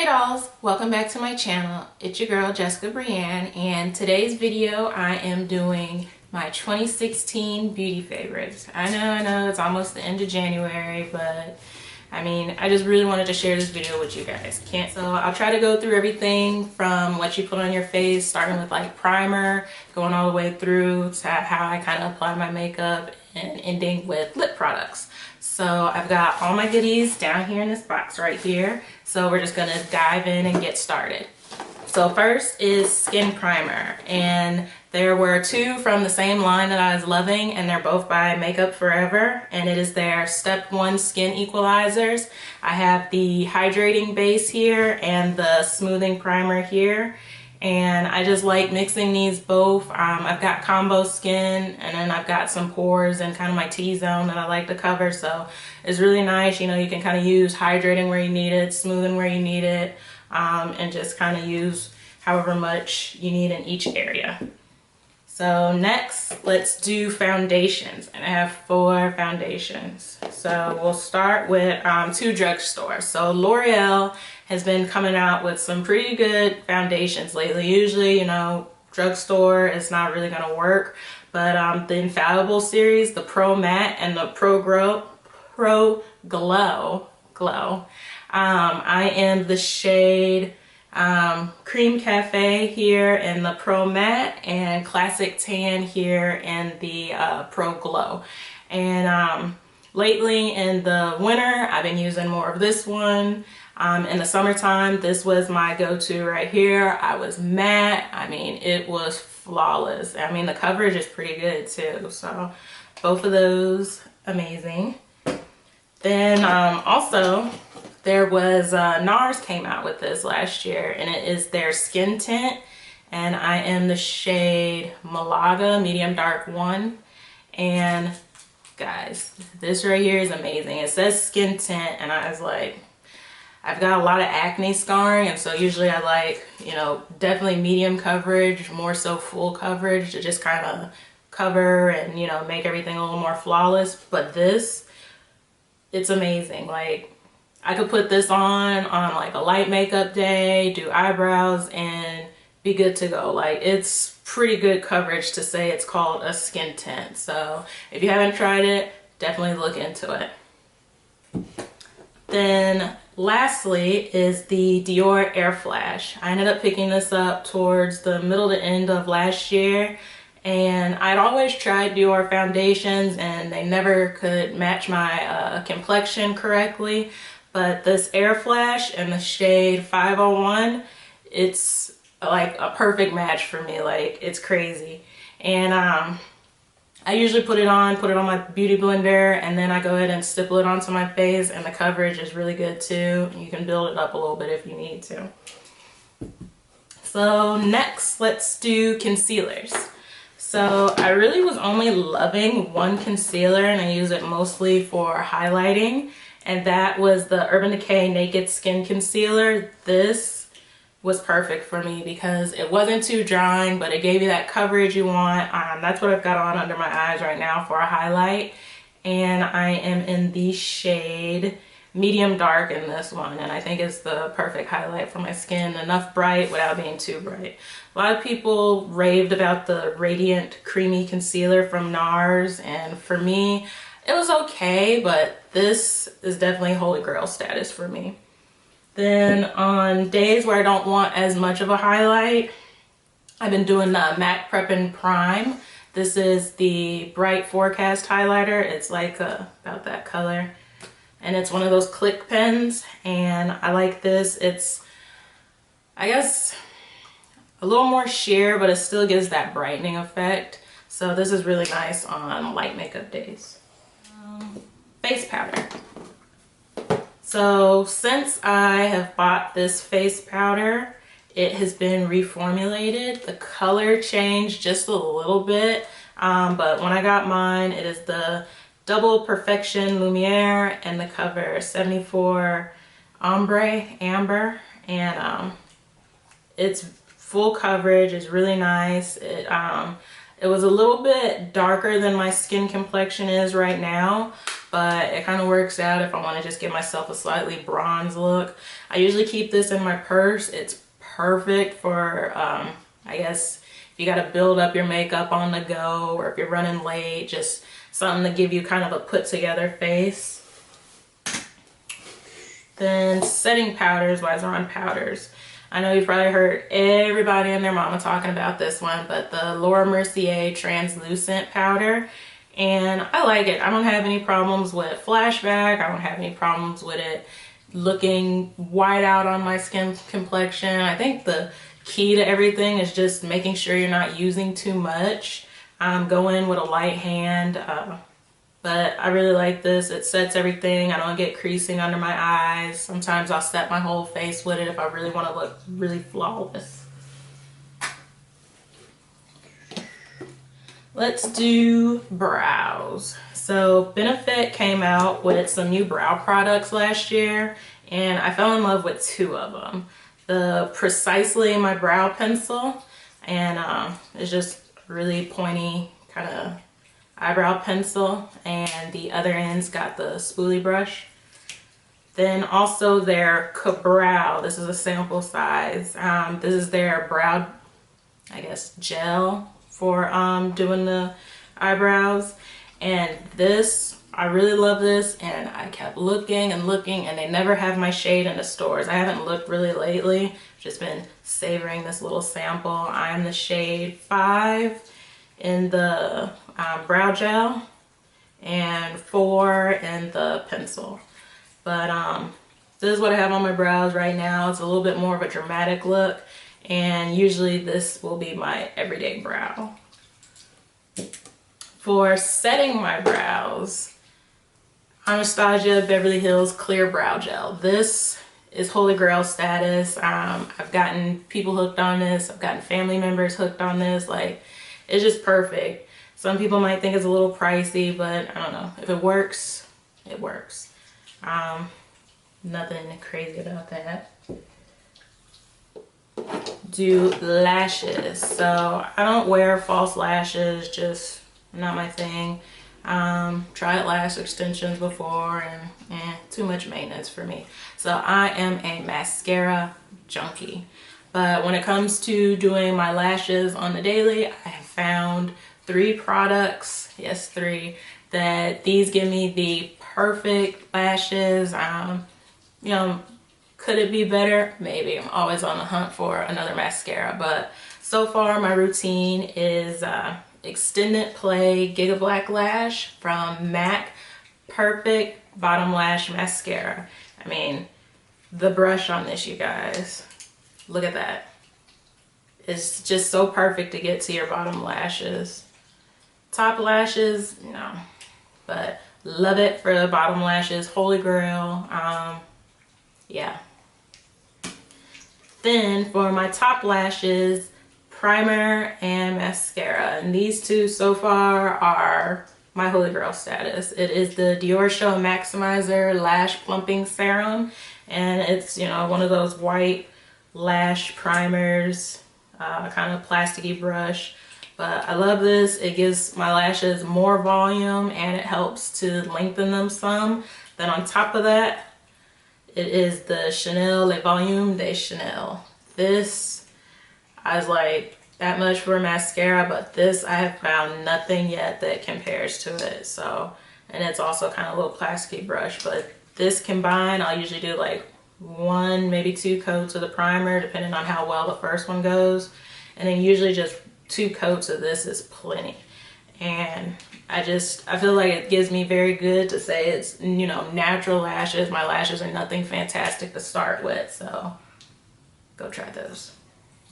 Hey dolls, welcome back to my channel. It's your girl JessicaBreanne, and today's video I am doing my 2016 beauty favorites. I know it's almost the end of January, but I mean, I just really wanted to share this video with you guys. So I'll try to go through everything from what you put on your face, starting with like primer, going all the way through to how I kind of apply my makeup, and ending with lip products. So I've got all my goodies down here in this box right here. So we're just gonna dive in and get started. So first is Skin Primer, and there were two from the same line that I was loving, and they're both by Makeup Forever, and it is their Step 1 Skin Equalizers. I have the hydrating base here and the smoothing primer here, and I just like mixing these both. I've got combo skin, and then I've got some pores and kind of my T-zone that I like to cover, so it's really nice. You know, you can kind of use hydrating where you need it, smoothing where you need it, and just kind of use however much you need in each area. So next, let's do foundations, and I have 4 foundations. So we'll start with 2 drugstores. So L'Oreal has been coming out with some pretty good foundations lately. Usually, you know, drugstore is not really gonna work, but the Infallible series, the Pro Matte and the Pro Glow. I am the shade Cream Cafe here in the Pro Matte, and Classic Tan here in the Pro Glow. And lately in the winter, I've been using more of this one. In the summertime, this was my go-to right here. I was matte. I mean, it was flawless. I mean, the coverage is pretty good too. So both of those, amazing. Then also, there was NARS came out with this last year, and it is their Skin Tint, and I am the shade Malaga Medium Dark 1. And guys, this right here is amazing. It says Skin Tint, and I was like, I've got a lot of acne scarring, and so usually I like, you know, definitely medium coverage, more so full coverage, to just kind of cover and, you know, make everything a little more flawless. But this, it's amazing. Like, I could put this on like a light makeup day, do eyebrows, and be good to go. Like, it's pretty good coverage to say it's called a skin tint. So if you haven't tried it, definitely look into it. Then lastly is the Dior Airflash. I ended up picking this up towards the middle to end of last year, and I'd always tried Dior foundations and they never could match my complexion correctly. But this Airflash in the shade 501, it's like a perfect match for me. Like, it's crazy. And I usually put it on my beauty blender, and then I go ahead and stipple it onto my face, and the coverage is really good too. You can build it up a little bit if you need to. So next, let's do concealers. So I really was only loving one concealer, and I use it mostly for highlighting, and that was the Urban Decay Naked Skin Concealer. This was perfect for me because it wasn't too drying, but it gave you that coverage you want. That's what I've got on under my eyes right now for a highlight, and I am in the shade Medium Dark in this one, and I think it's the perfect highlight for my skin. Enough bright without being too bright. A lot of people raved about the Radiant Creamy Concealer from NARS, and for me, it was okay, but this is definitely holy grail status for me. Then on days where I don't want as much of a highlight, I've been doing the MAC Prep and Prime. This is the Bright Forecast highlighter. It's like about that color, and it's one of those click pens, and I like this. It's, I guess, a little more sheer, but it still gives that brightening effect. So this is really nice on light makeup days. Face powder. So since I have bought this face powder, it has been reformulated. The color changed just a little bit, but when I got mine, it is the Double Perfection Lumiere, and the cover 74 Amber, and it's full coverage. It's really nice. It was a little bit darker than my skin complexion is right now, but it kind of works out if I want to just give myself a slightly bronze look. I usually keep this in my purse. It's perfect for, I guess, if you got to build up your makeup on the go, or if you're running late, just something to give you kind of a put together face. Then setting powders, while we're on powders. I know you've probably heard everybody and their mama talking about this one, but the Laura Mercier translucent powder. And I like it. I don't have any problems with flashback. I don't have any problems with it looking white out on my skin complexion. I think the key to everything is just making sure you're not using too much. Go in with a light hand, but I really like this. It sets everything. I don't get creasing under my eyes. Sometimes I'll set my whole face with it if I really want to look really flawless. Let's do brows. So Benefit came out with some new brow products last year, and I fell in love with two of them. The Precisely My Brow Pencil, and it's just really pointy kind of eyebrow pencil, and the other end's got the spoolie brush. Then also their Ka-Brow. This is a sample size. This is their brow, I guess, gel for doing the eyebrows. And this, I really love this, and I kept looking and looking, and they never have my shade in the stores. I haven't looked really lately. I've just been savoring this little sample. I'm the shade 5 in the brow gel and 4 in the pencil. But this is what I have on my brows right now. It's a little bit more of a dramatic look, and usually this will be my everyday brow. For setting my brows, Anastasia Beverly Hills Clear Brow Gel. This is holy grail status. I've gotten people hooked on this. I've gotten family members hooked on this. Like, it's just perfect. Some people might think it's a little pricey, but I don't know. If it works, it works. Nothing crazy about that. Do lashes. So I don't wear false lashes, just not my thing. Tried lash extensions before, and too much maintenance for me. So I am a mascara junkie. But when it comes to doing my lashes on the daily, I have found 3 products, yes 3, that these give me the perfect lashes. You know, could it be better? Maybe. I'm always on the hunt for another mascara, but so far my routine is Extended Play Giga Black Lash from MAC Perfect Bottom Lash Mascara. I mean, the brush on this, you guys, look at that. It's just so perfect to get to your bottom lashes. Top lashes, no, but love it for the bottom lashes. Holy grail. Yeah. Then for my top lashes, primer and mascara, and these two so far are my holy grail status. It is the Dior Show Maximizer Lash Plumping Serum, and it's, you know, one of those white lash primers, kind of plasticky brush. But I love this. It gives my lashes more volume, and it helps to lengthen them some. Then on top of that, it is the Chanel Le Volume de Chanel. This, I was like, that much for mascara, but this I have found nothing yet that compares to it. So, and it's also kind of a little plasticky brush, but this combined, I'll usually do like 1, maybe 2 coats of the primer, depending on how well the first one goes. And then usually just 2 coats of this is plenty. And I feel like it gives me very good to say it's, you know, natural lashes. My lashes are nothing fantastic to start with, so go try those.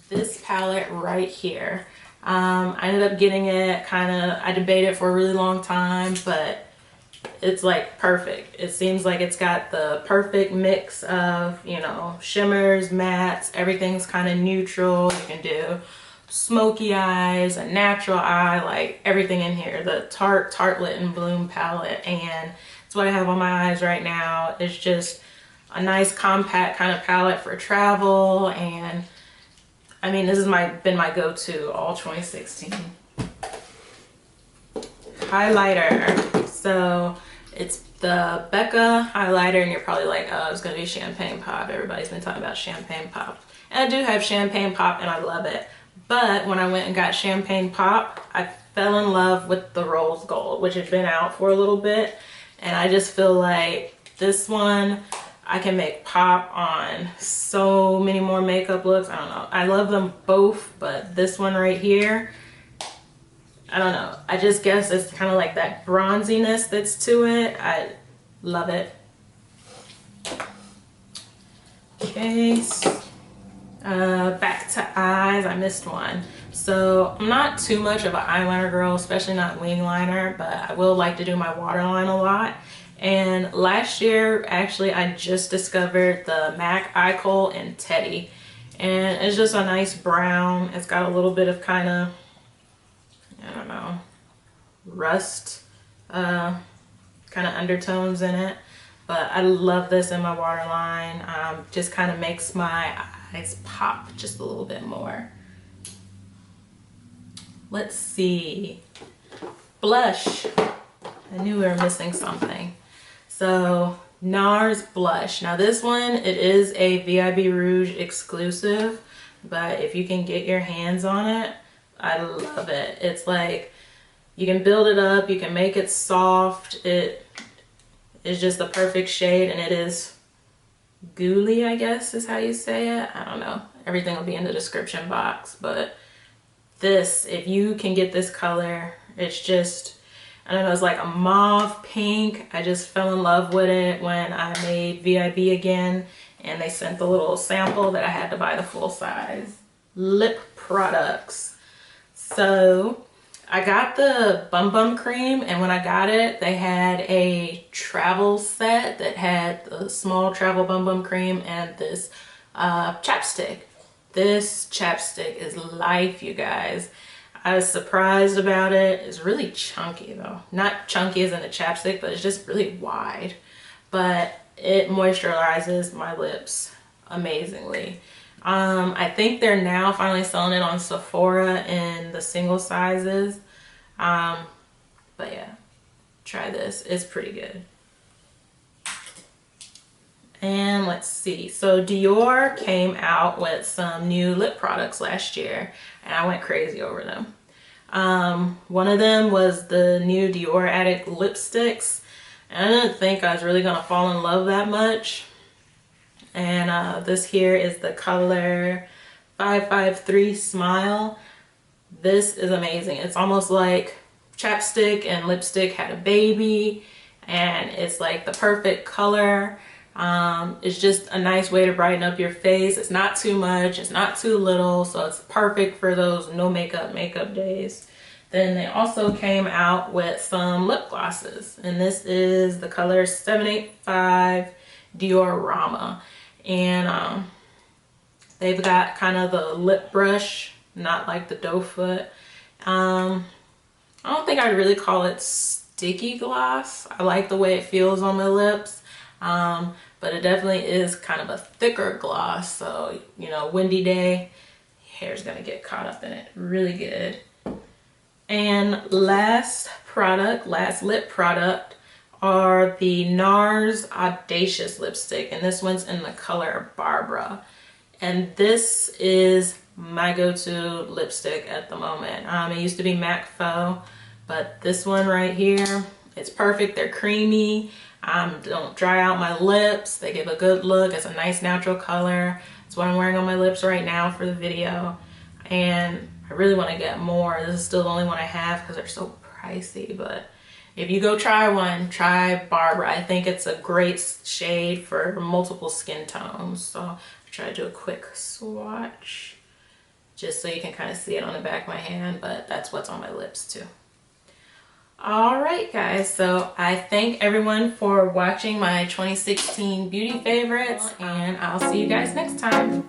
This palette right here, I ended up getting it I debated for a really long time, but it's like perfect. It seems like it's got the perfect mix of, you know, shimmers, mattes, everything's kind of neutral. You can do smoky eyes, a natural eye, like everything in here. The Tartlet and Bloom palette, and it's what I have on my eyes right now. It's just a nice compact kind of palette for travel, and I mean, this has been my go-to all 2016. Highlighter. So It's the Becca highlighter, and you're probably like, oh, it's gonna be Champagne Pop. Everybody's been talking about Champagne Pop. And I do have Champagne Pop and I love it. But when I went and got Champagne Pop, I fell in love with the Rose Gold, which had been out for a little bit. And I just feel like this one, I can make pop on so many more makeup looks. I don't know. I love them both, but this one right here, I don't know. I just guess it's kind of like that bronziness that's to it. I love it. Okay, back to eyes. I missed one. So I'm not too much of an eyeliner girl, especially not wing liner, but I will like to do my waterline a lot. And last year, actually, I just discovered the MAC Eye Kohl in Teddy. And it's just a nice brown. It's got a little bit of kind of, I don't know, rust kind of undertones in it. But I love this in my waterline. Just kind of makes my eyes pop just a little bit more. Let's see. Blush. I knew we were missing something. So NARS blush. Now this one, it is a VIB Rouge exclusive, but if you can get your hands on it, I love it. It's like, you can build it up, you can make it soft. It is just the perfect shade, and it is gooey, I guess is how you say it. I don't know. Everything will be in the description box, but this, if you can get this color, it's just, I don't know, it's like a mauve pink. I just fell in love with it when I made VIB again, and they sent the little sample that I had to buy the full size. Lip products. So I got the Bum Bum cream, and when I got it, they had a travel set that had the small travel Bum Bum cream and this chapstick. This chapstick is life, you guys. I was surprised about it. It's really chunky though. Not chunky as in a chapstick, but it's just really wide. But it moisturizes my lips amazingly. I think they're now finally selling it on Sephora in the single sizes. But yeah, try this. It's pretty good. And let's see. So Dior came out with some new lip products last year, and I went crazy over them. One of them was the new Dior Addict lipsticks. And I didn't think I was really gonna fall in love that much. And this here is the color 553 Smile. This is amazing. It's almost like chapstick and lipstick had a baby, and it's like the perfect color. It's just a nice way to brighten up your face. It's not too much, it's not too little, so it's perfect for those no makeup days. Then they also came out with some lip glosses, and this is the color 785 Diorama. And they've got kind of the lip brush, not like the doe foot. I don't think I'd really call it sticky gloss. I like the way it feels on my lips. But it definitely is kind of a thicker gloss, so you know, windy day, hair's gonna get caught up in it really good. And last lip product are the NARS Audacious lipstick, and this one's in the color Barbara. And this is my go-to lipstick at the moment. It used to be MAC Faux, but this one right here, it's perfect. They're creamy. Don't dry out my lips. They give a good look. It's a nice natural color. It's what I'm wearing on my lips right now for the video. And I really want to get more. This is still the only one I have because they're so pricey. But if you go try one, try Barbara. I think it's a great shade for multiple skin tones. So I'll try to do a quick swatch just so you can kind of see it on the back of my hand. But that's what's on my lips too. Alright guys, so I thank everyone for watching my 2016 beauty favorites, and I'll see you guys next time.